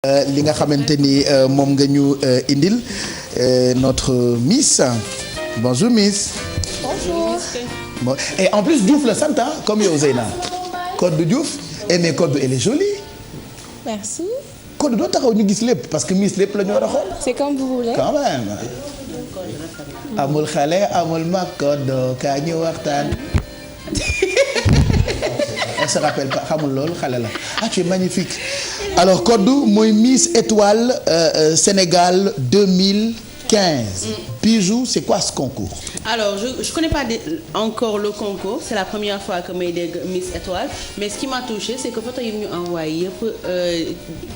li nga xamante ni moom nga ñu indil notre Miss. Bonjour Miss. Bonjour. Bon, et en plus Diouf la sant comme yow Zeyna. Code Diouf mais Code elle est jolie. Merci. Code doo taxaw ñu gis lépp parce que Miss lépp la ñu war a xool. C'est comme vous voulez. Quand même. amul xale amul mag Code kaa ñu waxtaan. Elle se rappelle pas xamul loolu xale la ah tu es magnifique. Alors Code mooy Miss Étoile Sénégal 2015. Bijou, c'est quoi ce concours? Alors je connais pas encore le concours, c'est la première fois que may dégg Miss Étoile, mais ce qui m'a touché c'est que photo yi ñu envoyé yëpp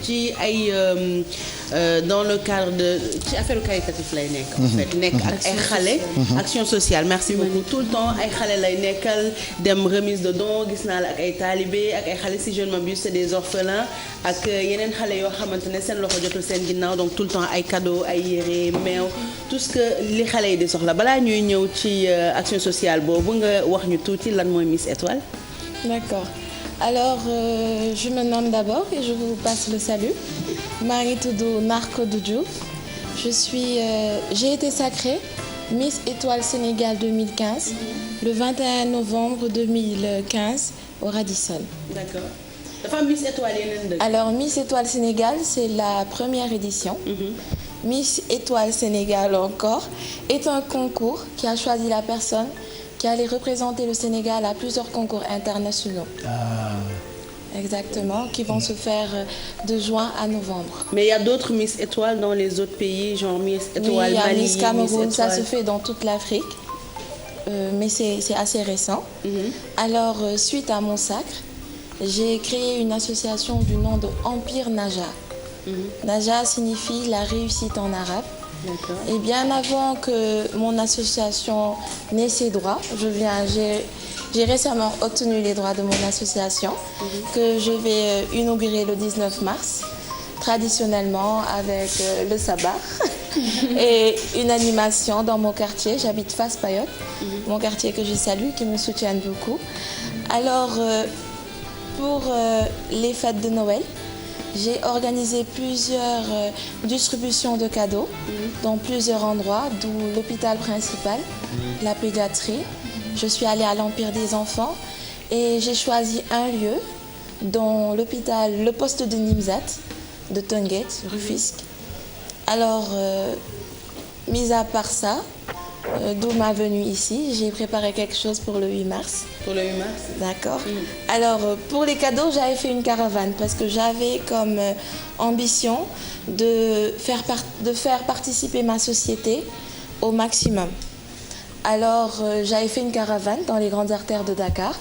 ci ay dans le cadre de ci affaire caritatif lay nekk. En fait nekk ak ay xale. Action sociale, merci beaucoup. Tout le temps ay xale lay nekkal dem remise de dons gis naa la ak ay talibé ak ay xale si je ne m'abuse c'est des orphelins ak yeneen xale yoo xamante ne seen loxo jotul seen ginnaaw donc tout le temps ay cadeaux ay yére meew tout ce que li xale yi di soxla balaa ñuy ñëw ci action sociale boobu nga wax ñu tuuti lan mooy Miss Étoile. D'accord. Alors je me nomme d'abord et je vous passe le salut. maa ngi tudd Nar Code Diouf. J'ai été sacrée Miss Étoile Sénégal 2015 le 21 novembre 2015 au Radisson. D'accord. Dafa am Miss Étoile yeneen dëkk. Alors Miss Étoile Sénégal c'est la première édition. Miss Étoile Sénégal encore est un concours qui a choisi la personne qui allait représenter le Sénégal à plusieurs concours internationaux. Exactement, qui vont se faire de juin à novembre. Mais il y a d'autres Miss Étoiles dans les autres pays, genre Miss Étoile oui, Mali, Miss Cameroun, Miss ça Étoile. se fait dans toute l'Afrique, mais c'est assez récent. Alors, suite à mon sacre, j'ai créé une association du nom de Empire Naja. Naja signifie la réussite en arabe. D'accord. Et bien avant que mon association n'ait ses droits, j'ai récemment obtenu les droits de mon association que je vais inaugurer le 19 mars, traditionnellement avec le sabbat et une animation dans mon quartier. J'habite Fass Payotte, mon quartier que je salue, qui me soutiennent beaucoup. Alors, pour les fêtes de Noël, j'ai organisé plusieurs distributions de cadeaux dans plusieurs endroits, d'où l'hôpital principal, la pédiatrie. Je suis allée à l'Empire des enfants et j'ai choisi un lieu dans l'hôpital, le poste de Nimzat, de Tonguet, Rufisque. Alors, mis à part ça, d'où ma venue ici, j'ai préparé quelque chose pour le 8 mars. Pour le 8 mars. D'accord. Alors, pour les cadeaux, j'avais fait une caravane parce que j'avais comme ambition de faire participer ma société au maximum. Alors, j'avais fait une caravane dans les grandes artères de Dakar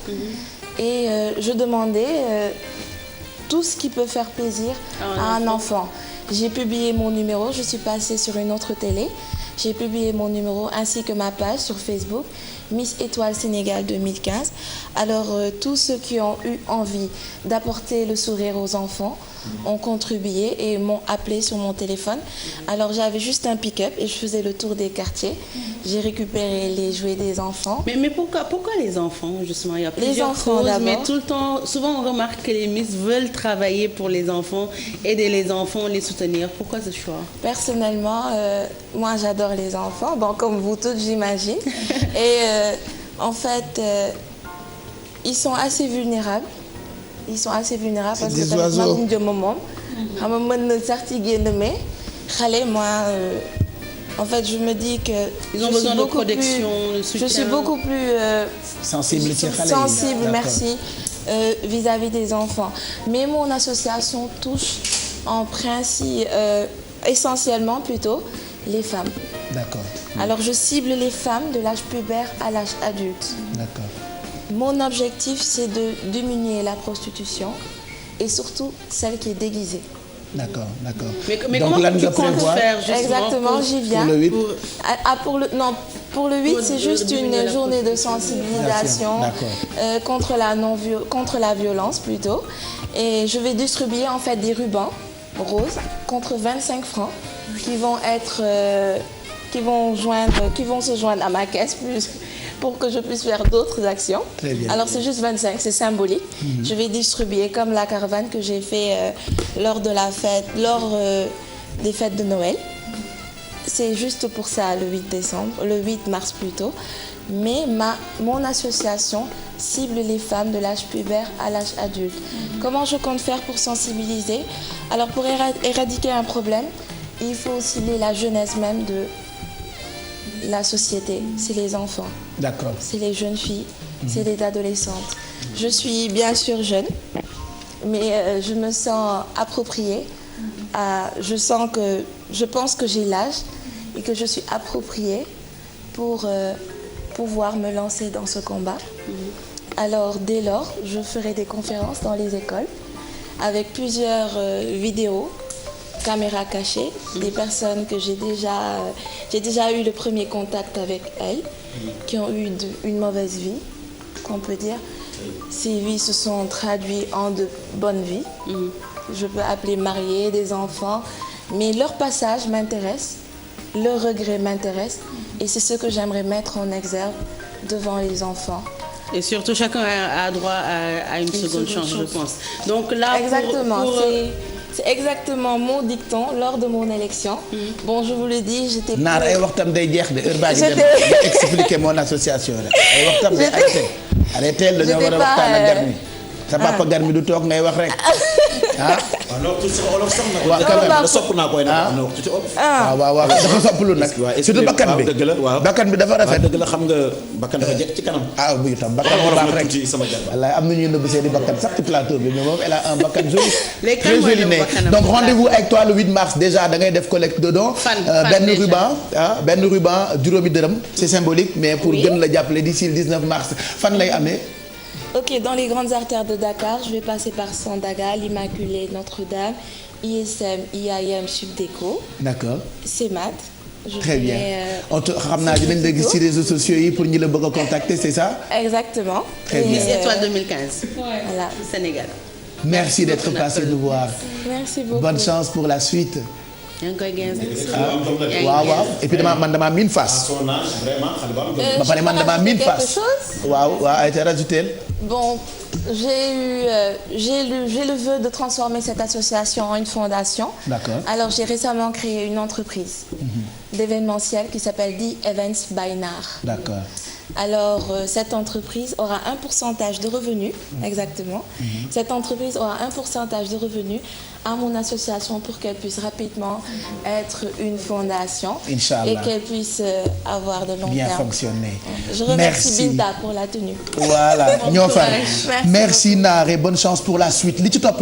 et je demandais tout ce qui peut faire plaisir à un enfant. J'ai publié mon numéro, je suis passée sur une autre télé. J'ai publié mon numéro ainsi que ma page sur Facebook, Miss Étoile Sénégal 2015. Alors, tous ceux qui ont eu envie d'apporter le sourire aux enfants ont contribué et m'ont appelé sur mon téléphone. Alors, j'avais juste un pick-up et je faisais le tour des quartiers. J'ai récupéré les jouets des enfants. Mais pourquoi les enfants, justement? Il y a plusieurs enfants, causes, d'abord. mais tout le temps, souvent on remarque que les Miss veulent travailler pour les enfants, aider les enfants, les soutenir. Pourquoi ce choix? Personnellement, moi j'adore les enfants, bon, comme vous toutes j'imagine. Et en fait, ils sont assez vulnérables. Ils sont assez vulnérables parce des que oiseaux. moi, en fait, je me dis que Ils ont besoin de protection, de soutien. Je suis beaucoup plus sensible, merci, vis-à-vis des enfants. Mais mon association touche en principe, essentiellement plutôt, les femmes. D'accord. Alors, je cible les femmes de l'âge pubère à l'âge adulte. D'accord. Mon objectif, c'est de diminuer la prostitution et surtout celle qui est déguisée. D'accord. Mais donc comment lan tu nga comptes prévoir? faire justement Exactement, j'y viens. Pour le 8? Pour le 8, c'est juste diminuer une la journée de prostitution. sensibilisation contre la violence plutôt. Et je vais distribuer en fait des rubans roses contre 25 francs qui vont se joindre à ma caisse pour que je puisse faire d'autres actions. Très bien. Alors c'est juste 25, c'est symbolique. Je vais distribuer comme la caravane que j'ai fait lors des fêtes de Noël. C'est juste pour ça le 8 mars plutôt. Mais mon association cible les femmes de l'âge pubère à l'âge adulte. Comment je compte faire pour sensibiliser? Alors pour éradiquer un problème, il faut cibler la jeunesse même de la société. C'est les enfants. D'accord. C'est les jeunes filles, c'est les adolescentes. Je suis bien sûr jeune, mais je me sens appropriée. Je pense que j'ai l'âge et que je suis appropriée pour pouvoir me lancer dans ce combat. Alors dès lors, je ferai des conférences dans les écoles avec plusieurs vidéos, caméras cachées, des personnes que j'ai déjà eu le premier contact avec elles, qui ont eu une mauvaise vie, qu'on peut dire. Ces vies se sont traduites en de bonnes vies. Je peux appeler mariés, des enfants, mais leur passage m'intéresse, leur regret m'intéresse, et c'est ce que j'aimerais mettre en exergue devant les enfants. Et surtout, chacun a droit à une seconde chance, je pense. Donc là, exactement, c'est exactement mon dicton lors de mon élection. Bon, je vous le dis, j'étais... Naar ay waxtam day jeex de heure baa ngi dem expliquer mon association rek ay waxtam day arrêté dañoo war a waxtaan ak gar mi sa papa gar mi du toog ngay wax rek ah. waaw non tout ci olof sax nag. waaw quand même sopp naa koy nag wax ci olof. waaw dafa sopplu nag. surtout bakkan bi dëgg la waaw bakkan bi dafa rafet. dëgg la xam nga bakkan dafa jekk ci kanam. ah bu tam bakkan bu baax rek ci sama jarba. wallaay am na ñuy nëbb seeni bakkan sax ci plateau bi mais moom elle a un bakkan joli. Les très joli né. Donc rendez-vous avec toi le 8 mars déjà da ngay def collecte de dons. benn ruban juróomi dërëm c'est symbolique mais pour gën la jàppale d'ici le 19 mars fan lay amee. Ok, dans les grandes artères de Dakar, je vais passer par Sandaga, l'Immaculée, Notre-Dame, ISM, IAM, Subdeco. D'accord. CEMAD. Très bien. xam naa dinañ la gis ci réseaux sociaux yi pour ñi la bëgg a contacter, c'est ça? Exactement. Très bien. Miss Étoile 2015. Voilà. Sénégal. Merci d'être passé nous voir. Merci beaucoup. Bonne chance pour la suite. yaa ngi koy gën waaw et puis damaa miin Fass. son âge vraiment xale ba am. ba pare man damaa miin Fass. waaw ay te rajouté. Bon, j'ai le vœu de transformer cette association en une fondation. D'accord. Alors j'ai récemment créé une entreprise d'événementiel qui s'appelle The Events by NAR. D'accord. Alors cette entreprise aura un pourcentage de revenus, exactement. Cette entreprise aura un pourcentage de revenus à mon association pour qu'elle puisse rapidement être une fondation. Inch'Allah. Et qu'elle puisse avoir de long terme. Bien fonctionner. Je remercie Binta pour la tenue. Voilà ñoo far. Merci Naar et bonne chance pour la suite li ci topp nag